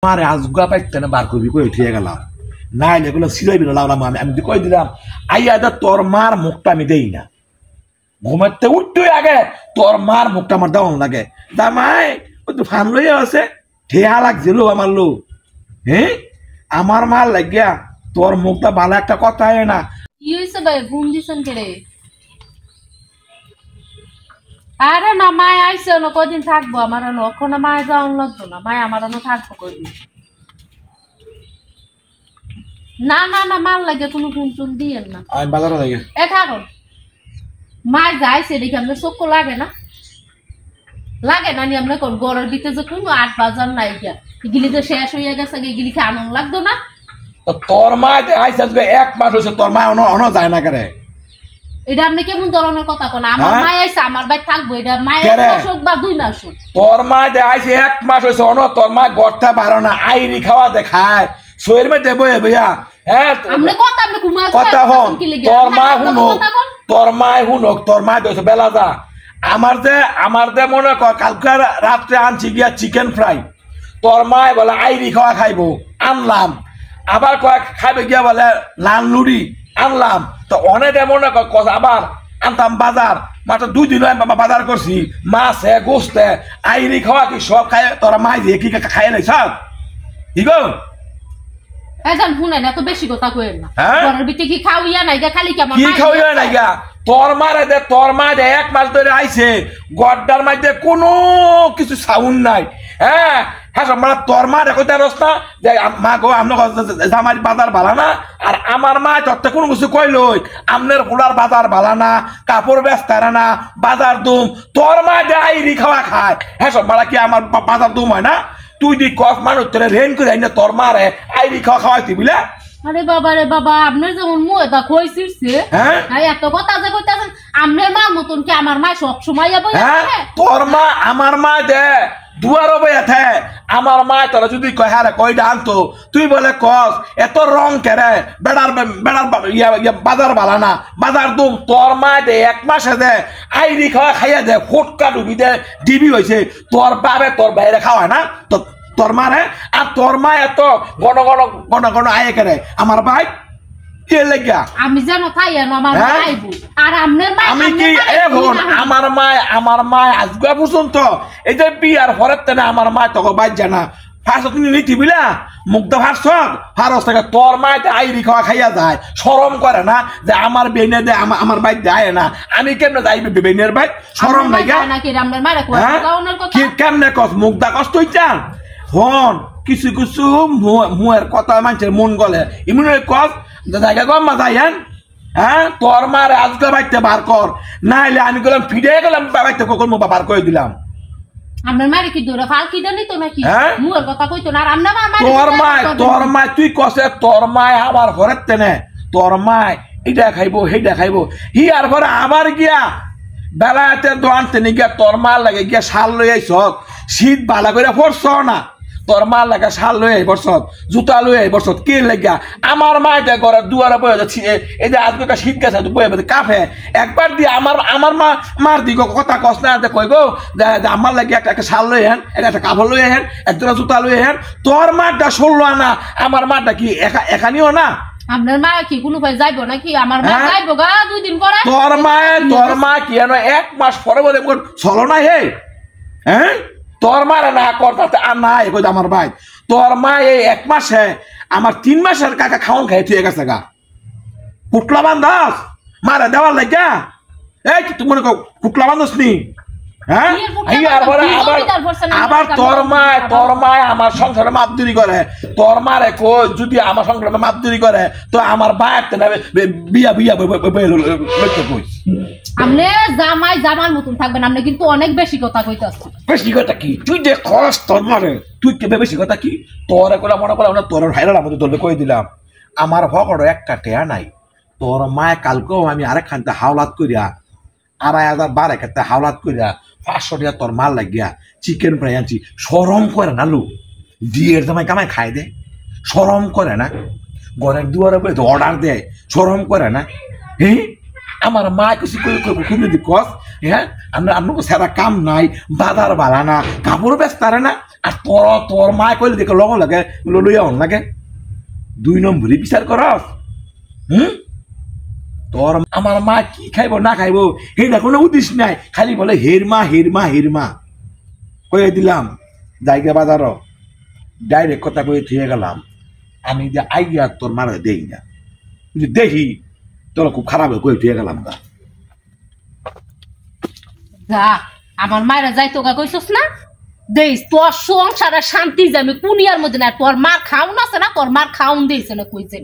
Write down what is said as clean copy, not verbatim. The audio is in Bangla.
আমার আজগা পাইতে না বার করবি কই উঠিয়ে গেলাম না এগুলো সিলাই বিল লাউলাম আমি কই দিলাম আইয়া তোর মার মুখটা আমি দেই না ঘুমাতে উঠতে আগে তোর মার মুখটা আমার দেওয়ান লাগে দামাই ওই তো ফান লইয়া আছে ঠেয়া লাগছিল আমার লোক হ্যাঁ আমার মার লাগিয়া তোর মুখটা ভালো একটা কথা হয় না কি হইছে ভাই ঘুম দিছেন কেড়ে আরে না মায় আইছে না কদিন থাকবো আমার ওখানে মায় যাওয়ান লাগতো না মায় আমার থাকবো কদিন না না না মাল লাগে কোনো ফোন টোন দিয়েন না আমি বাজারে লাগে এ থাকুন মায় যাইছে দেখি আপনার চক্ষু লাগে না নি আমরা কোন গড়ের ভিতরে যে কোনো 8 বাজার নাই গিয়া এগুলি তো শেষ হইয়া গেছে এগুলি কি আনন্দ লাগতো না তোর মা আইছে আজকে 1 মাস হইছে তোর মা অন যায় না করে এটা আপনি কেমন ধরনের কথা কোন আমার মা আইছে আমার ভাই থাকবো এটা মায়ের মাস হোক বা 2 মাস হোক তোর মা আইছে 1 মাস হইছে অন তোর মা গড়টা বারো না আইরি খাওয়া দেখায় শরীর মে দেবো ভাইয়া হ্যাঁ আপনি কথা আপনি ঘুমায় কথা হন তোর মা হুনক তোর মা দইছে বেলা যা আমার যে মনে কর কালকে রাত্রে আনছি গিয়া চিকেন ফ্রাই তোর মা বলে আইরি খাওয়া খাইবো আনলাম আবার কয়েক খাইবে গিয়া বলে লাল নুড়ি আনলাম তো অনেক মনে কর আবার আনতাম বাজার মাত্র 2 দিন বাজার করছি মাছে গোস্তে আইরি খাওয়া কি সব খাই তোরা মাই দিয়ে কি খাই নাই সব কি গো এজন শুনেন এত বেশি কথা কইেন না ঘরের ভিতরে কি খাওয়া নাই গা খালি কেমন কি খাওয়া নাই গা তোর মা দে 1 মাস ধরে আইছে গড্ডার মধ্যে কোনো কিছু সাউন্ড নাই হ্যাঁ হ্যাঁ মানে তোর মা দেখো রাস্তা যে মা গো আপনার জামাই বাজার ভালো না আর আমার মা তোর কোনো কিছু কইলই আপনার ফুলার বাজার ভালো না কাপড় ব্যস্ত না বাজার দুম তোর মা দে আইরি খাওয়া খায় হ্যাঁ সব মারা কি আমার বাজার দুম হয় না তুই দি কফ মানুষ তোরে রেন করে আইনা তোর মারে আইরি খাওয়া খাওয়াইতি বুঝলে আরে বাবা আপনার যেমন মুখ এটা কইছিরছে হ্যাঁ এত কথা যে কইতাছেন আপনার মা মতন কি আমার মা সব সময় যাবে তোর মা আমার মা দে দুয়ারও বইয়াতে আমার মা তোরা যদি কয় হ্যাঁ কয়টা আনতো তুই বলে কস এত রং কেরে বেড়ার বাজার বালা না বাজার দুম তোর মা দে 1 মাসে দে আইরি খাওয়া খাইয়া দে ফোটকা ডুবি দে ডিবি হয়েছে তোর বাবে তোর বাইরে খাওয়ায় না তো তোর মারে আর তোর মা এত ঘন আয়ে করে আমার ভাই আমি যেন খাই আমার খাইবো আর আপনার মা আমি কি এখন আমার মা আজকে পর্যন্ত এই যে বিয়ার পরের তেনে আমার মা তোকে বাদ জানা ফার্স্ট তুমি নীতি বিলা মুগ্ধ ফারস থেকে তোর মা আইরি খাওয়া খাইয়া যায় শরম করে না যে আমার বেনে দে আমার বাইক দেয় না আমি কেমনে যাই বেনের বাইক শরম নাই কেমনে কস মুগ্ধা কষ্ট হইতাম হন কিছু কিছু মুয়ের কথা মানুষের মন গলে এমন কস জায়গা কম মা যাই হ্যাঁ তোর মারে আজকে বাইতে বার কর নাইলে আমি গেলাম ফিরে গেলাম বাইতে কখন বার করে দিলাম আপনার মারে কি দৌড়া ফাল কি জানি তো নাকি মুয়ের কথা কইতো না আর আমরা তোর মা তুই কসে তোর মায় আবার ঘরের তেনে তোর মায় এটা খাইবো সেইটা খাইবো হি আর ঘরে আবার গিয়া বেলাতে দোয়ান তেনে গিয়া তোর মা লাগে গিয়া শাল লই আইস শীত বালা করে পড়ছ না তোর মা লাগা শাল লই আই বর্ষত জুতা লই আই বর্ষত কে লাগিয়া আমার মা এটা ঘরের দুয়ারে বয়ে যাচ্ছি এই যে আজকে শীত গেছে বয়ে বয়ে কাফে একবার দিয়ে আমার মার দিকে কথা কস না কই গো আমার লাগে একটা শাল লই হেন একটা কাপড় লই হেন একটা জুতা লই হেন তোর মাটা 16 আনা আমার মাটা কি এখানিও না আপনার মা কি কোনো ভাই যাইবো নাকি আমার মা যাইবো গা 2 দিন পরে তোর মা কি এনো 1 মাস পরে বলে চলো না হে হ্যাঁ তোর মারে না করতে আর নাই কই আমার ভাই তোর মা এই 1 মাসে আমার 3 মাসের কাকা খাওন খাই তুই গেছে গা পুটলা বান্ধাস মারে দেওয়ার লাগা এই তুই মনে কর পুটলা বান্ধাস নি হ্যাঁ আবার তোর মা আমার সংসারে মাপদুরি করে তোর মারে কো যদি আমার সংসারে মাপদুরি করে তো আমার বাইতে না বিয়া কইস আপনি জামার মতন থাকবেন আপনি কিন্তু অনেক বেশি কথা কইতাছেন বেশি কথা কি তুই যে খরচ তোর মারে তুই কে বেশি কথা কি তোর করে মনে করে আমরা তোর ভাইরাল আমাদের তোর কই দিলাম আমার ভকড় একটা টেয়া নাই তোর মায় কালকেও আমি আরেক খানতে হাওলাত করিয়া 2,500 বার একটা হাওলাত করিয়া 500 টাকা তোর মাল লাগিয়া চিকেন ফ্রাই আনছি শরম করে না লোক দিয়ের জামাই কামাই খাই দে শরম করে না ঘরের দুয়ারে অর্ডার দেয় শরম করে না হ্যাঁ আমার মা কিছু খুব যদি কস হ্যাঁ আপনার সারা কাম নাই বাজার বালা না কাপড় ব্যস্ত না আর তোর মা কইলে দেখে লগ লাগে লইয়া অন লাগে 2 নম্বরই বিচার করস তোর আমার মা কি খাইব না খাইব সেইটা কোনো উদ্দেশ্য নাই খালি বলে হেরমা কয়ে দিলাম জায়গা বাজার ডাইরেক্ট কথা কয়ে থিয়ে গেলাম আমি যে আইয়া তোর মারা দেই না দেখি তোর খুব খারাপ কয়ে থিয়ে গেলাম না যা আমার মায়েরা যাই তোকে কইছস না দেইস তোর সংসারে শান্তি যাবে কুনিয়ার মধ্যে না তোর মার খাউন আছে না তোর মার খাউন দিয়েছে না কইছেন